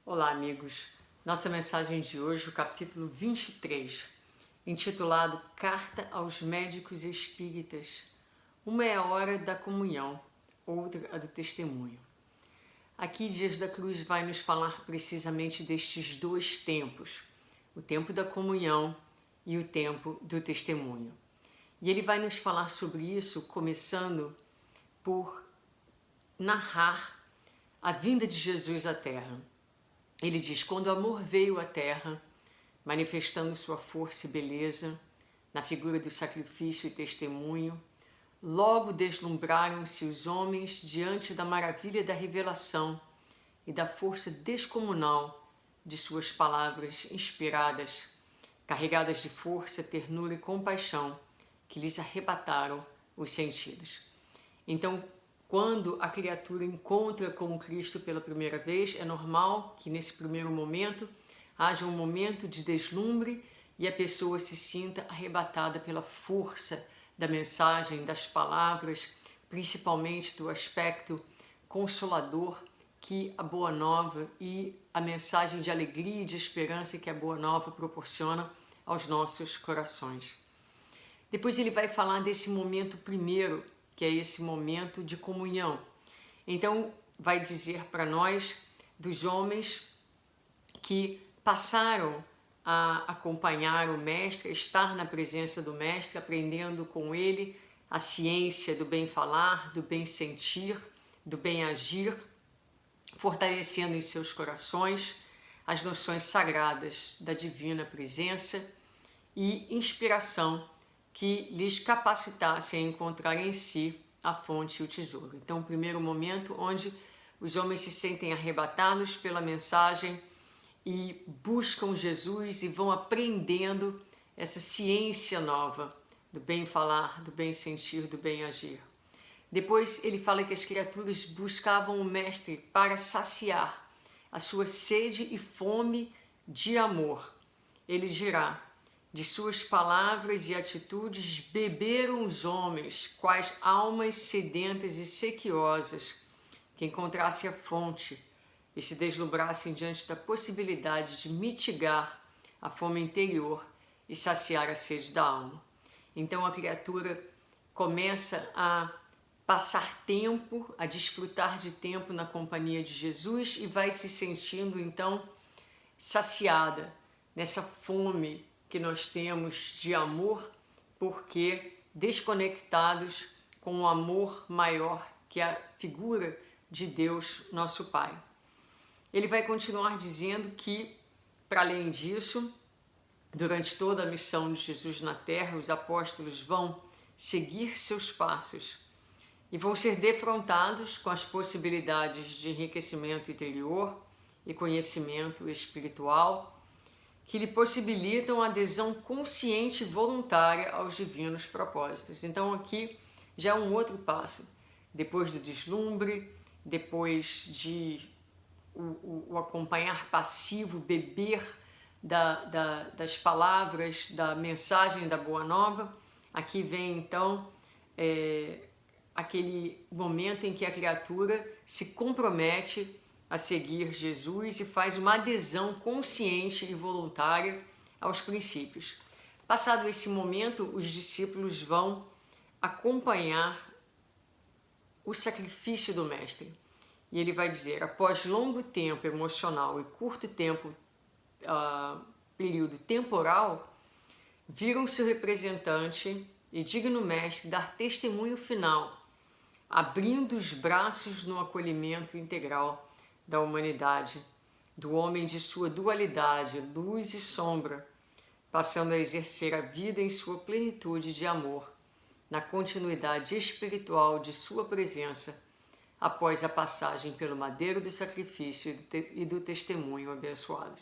Olá, amigos. Nossa mensagem de hoje, o capítulo 23, intitulado Carta aos Médicos Espíritas. Uma é a hora da comunhão, outra a do testemunho. Aqui, Dias da Cruz vai nos falar precisamente destes dois tempos, o tempo da comunhão e o tempo do testemunho. E ele vai nos falar sobre isso, começando por narrar a vinda de Jesus à Terra. Ele diz: quando o amor veio à Terra, manifestando sua força e beleza na figura do sacrifício e testemunho, logo deslumbraram-se os homens diante da maravilha da revelação e da força descomunal de suas palavras inspiradas, carregadas de força, ternura e compaixão, que lhes arrebataram os sentidos. Então, quando a criatura encontra com Cristo pela primeira vez, é normal que nesse primeiro momento haja um momento de deslumbre e a pessoa se sinta arrebatada pela força da mensagem, das palavras, principalmente do aspecto consolador que a Boa Nova e a mensagem de alegria e de esperança que a Boa Nova proporciona aos nossos corações. Depois ele vai falar desse momento primeiro, que é esse momento de comunhão. Então, vai dizer para nós, dos homens que passaram a acompanhar o Mestre, a estar na presença do Mestre, aprendendo com ele a ciência do bem falar, do bem sentir, do bem agir, fortalecendo em seus corações as noções sagradas da divina presença e inspiração que lhes capacitasse a encontrar em si a fonte e o tesouro. Então, o primeiro momento onde os homens se sentem arrebatados pela mensagem e buscam Jesus e vão aprendendo essa ciência nova do bem falar, do bem sentir, do bem agir. Depois ele fala que as criaturas buscavam o Mestre para saciar a sua sede e fome de amor. Ele dirá: de suas palavras e atitudes beberam os homens, quais almas sedentas e sequiosas, que encontrassem a fonte e se deslumbrassem diante da possibilidade de mitigar a fome interior e saciar a sede da alma. Então a criatura começa a passar tempo, a desfrutar de tempo na companhia de Jesus e vai se sentindo então saciada nessa fome que nós temos de amor, porque desconectados com o amor maior que a figura de Deus, nosso Pai. Ele vai continuar dizendo que, para além disso, durante toda a missão de Jesus na Terra, os apóstolos vão seguir seus passos e vão ser defrontados com as possibilidades de enriquecimento interior e conhecimento espiritual, que lhe possibilitam a adesão consciente e voluntária aos divinos propósitos. Então aqui já é um outro passo. Depois do deslumbre, depois de o acompanhar passivo, beber das palavras, da mensagem da Boa Nova, aqui vem então aquele momento em que a criatura se compromete a seguir Jesus e faz uma adesão consciente e voluntária aos princípios. Passado esse momento, os discípulos vão acompanhar o sacrifício do Mestre. E ele vai dizer: após longo tempo emocional e curto tempo, período temporal, viram seu representante e digno Mestre dar testemunho final, abrindo os braços no acolhimento integral da humanidade, do homem de sua dualidade, luz e sombra, passando a exercer a vida em sua plenitude de amor, na continuidade espiritual de sua presença, após a passagem pelo madeiro do sacrifício e do testemunho abençoados.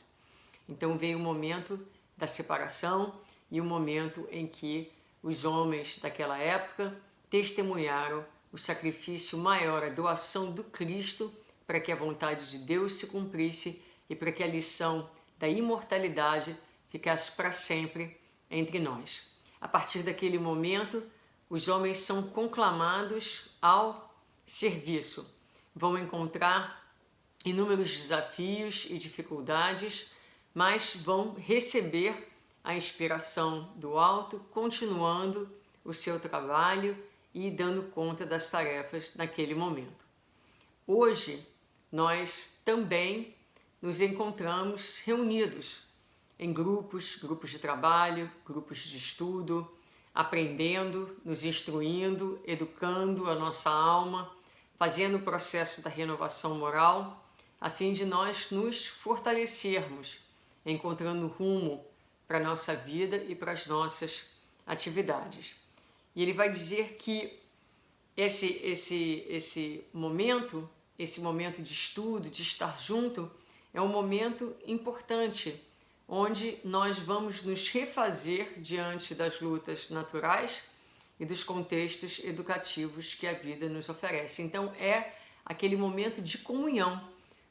Então veio o momento da separação e o momento em que os homens daquela época testemunharam o sacrifício maior, a doação do Cristo, para que a vontade de Deus se cumprisse e para que a lição da imortalidade ficasse para sempre entre nós. A partir daquele momento, os homens são conclamados ao serviço. Vão encontrar inúmeros desafios e dificuldades, mas vão receber a inspiração do alto, continuando o seu trabalho e dando conta das tarefas naquele momento. Hoje, nós também nos encontramos reunidos em grupos de trabalho, grupos de estudo, aprendendo, nos instruindo, educando a nossa alma, fazendo o processo da renovação moral, a fim de nós nos fortalecermos, encontrando rumo para a nossa vida e para as nossas atividades. E ele vai dizer que esse momento de estudo, de estar junto, é um momento importante, onde nós vamos nos refazer diante das lutas naturais e dos contextos educativos que a vida nos oferece. Então é aquele momento de comunhão,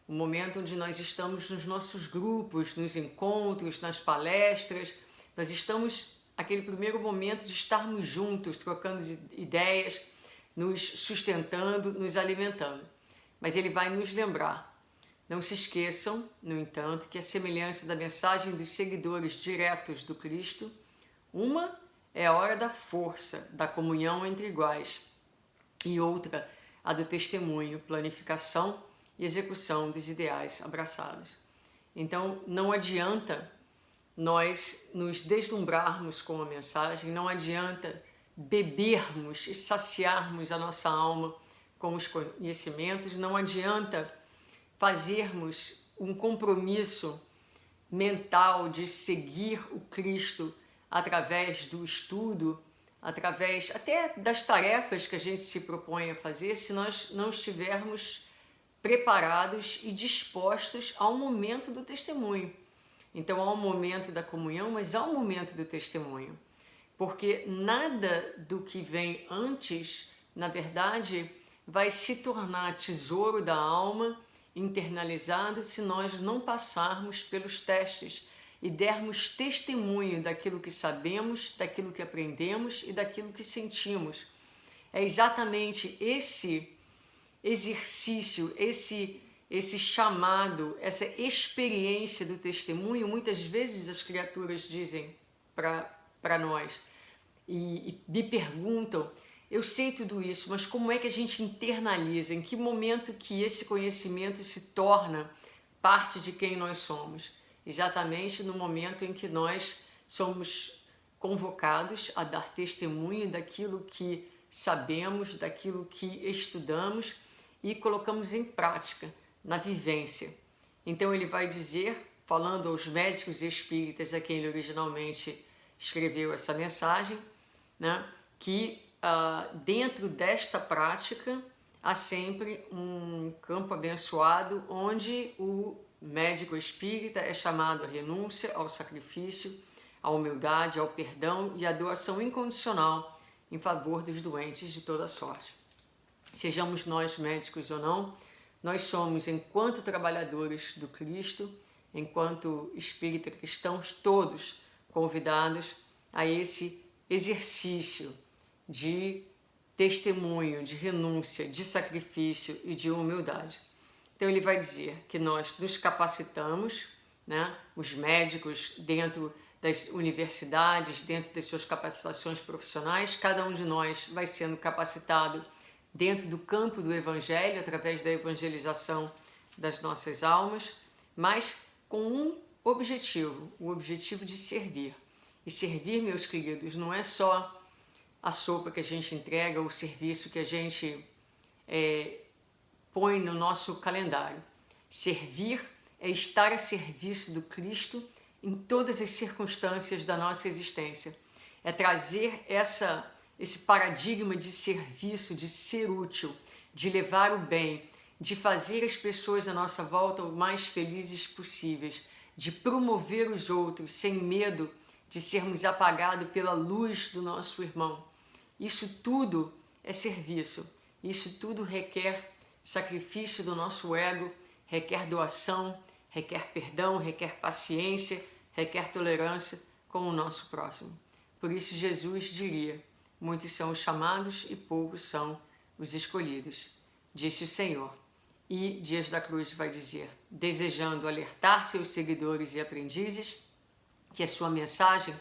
o momento onde nós estamos nos nossos grupos, nos encontros, nas palestras, nós estamos aquele primeiro momento de estarmos juntos, trocando ideias, nos sustentando, nos alimentando. Mas ele vai nos lembrar. Não se esqueçam, no entanto, que a semelhança da mensagem dos seguidores diretos do Cristo, uma é a hora da força, da comunhão entre iguais, e outra, a do testemunho, planificação e execução dos ideais abraçados. Então, não adianta nós nos deslumbrarmos com a mensagem, não adianta bebermos e saciarmos a nossa alma com os conhecimentos, não adianta fazermos um compromisso mental de seguir o Cristo através do estudo, através até das tarefas que a gente se propõe a fazer, se nós não estivermos preparados e dispostos ao momento do testemunho. Então há um momento da comunhão, mas há um momento do testemunho. Porque nada do que vem antes, na verdade, vai se tornar tesouro da alma, internalizado, se nós não passarmos pelos testes e dermos testemunho daquilo que sabemos, daquilo que aprendemos e daquilo que sentimos. É exatamente esse exercício, esse chamado, essa experiência do testemunho, muitas vezes as criaturas dizem para nós e me perguntam: eu sei tudo isso, mas como é que a gente internaliza? Em que momento que esse conhecimento se torna parte de quem nós somos? Exatamente no momento em que nós somos convocados a dar testemunho daquilo que sabemos, daquilo que estudamos e colocamos em prática, na vivência. Então ele vai dizer, falando aos médicos espíritas a quem ele originalmente escreveu essa mensagem, né, que dentro desta prática há sempre um campo abençoado onde o médico espírita é chamado à renúncia, ao sacrifício, à humildade, ao perdão e à doação incondicional em favor dos doentes de toda sorte. Sejamos nós médicos ou não, nós somos, enquanto trabalhadores do Cristo, enquanto espírita cristãos, todos convidados a esse exercício de testemunho, de renúncia, de sacrifício e de humildade. Então ele vai dizer que nós nos capacitamos, né, os médicos dentro das universidades, dentro das suas capacitações profissionais, cada um de nós vai sendo capacitado dentro do campo do Evangelho, através da evangelização das nossas almas, mas com um objetivo, o objetivo de servir. E servir, meus queridos, não é só a sopa que a gente entrega, o serviço que a gente põe no nosso calendário. Servir é estar a serviço do Cristo em todas as circunstâncias da nossa existência. É trazer esse paradigma de serviço, de ser útil, de levar o bem, de fazer as pessoas à nossa volta o mais felizes possíveis, de promover os outros sem medo de sermos apagados pela luz do nosso irmão. Isso tudo é serviço, isso tudo requer sacrifício do nosso ego, requer doação, requer perdão, requer paciência, requer tolerância com o nosso próximo. Por isso Jesus diria: muitos são os chamados e poucos são os escolhidos. Disse o Senhor: E Dias da Cruz vai dizer, desejando alertar seus seguidores e aprendizes, que a sua mensagem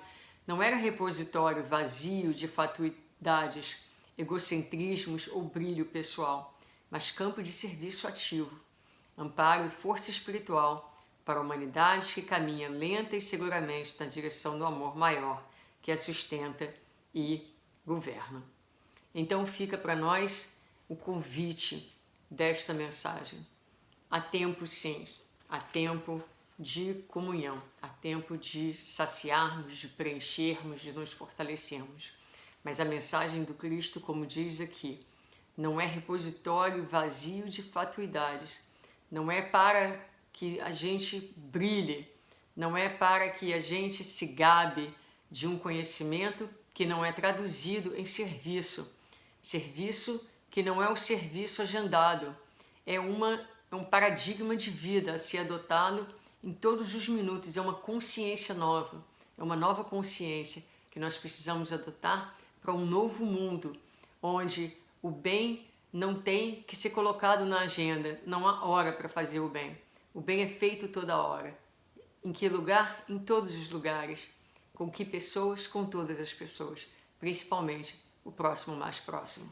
não era repositório vazio de fatuidades, egocentrismos ou brilho pessoal, mas campo de serviço ativo, amparo e força espiritual para a humanidade que caminha lenta e seguramente na direção do amor maior que a sustenta e governa. Então fica para nós o convite desta mensagem. Há tempo sim, há tempo de comunhão, há tempo de saciarmos, de preenchermos, de nos fortalecermos. Mas a mensagem do Cristo, como diz aqui, não é repositório vazio de fatuidades, não é para que a gente brilhe, não é para que a gente se gabe de um conhecimento que não é traduzido em serviço. Serviço que não é o serviço agendado, é um paradigma de vida a ser adotado em todos os minutos, é uma consciência nova, é uma nova consciência que nós precisamos adotar para um novo mundo, onde o bem não tem que ser colocado na agenda, não há hora para fazer o bem. O bem é feito toda hora. Em que lugar? Em todos os lugares. Com que pessoas? Com todas as pessoas. Principalmente o próximo mais próximo.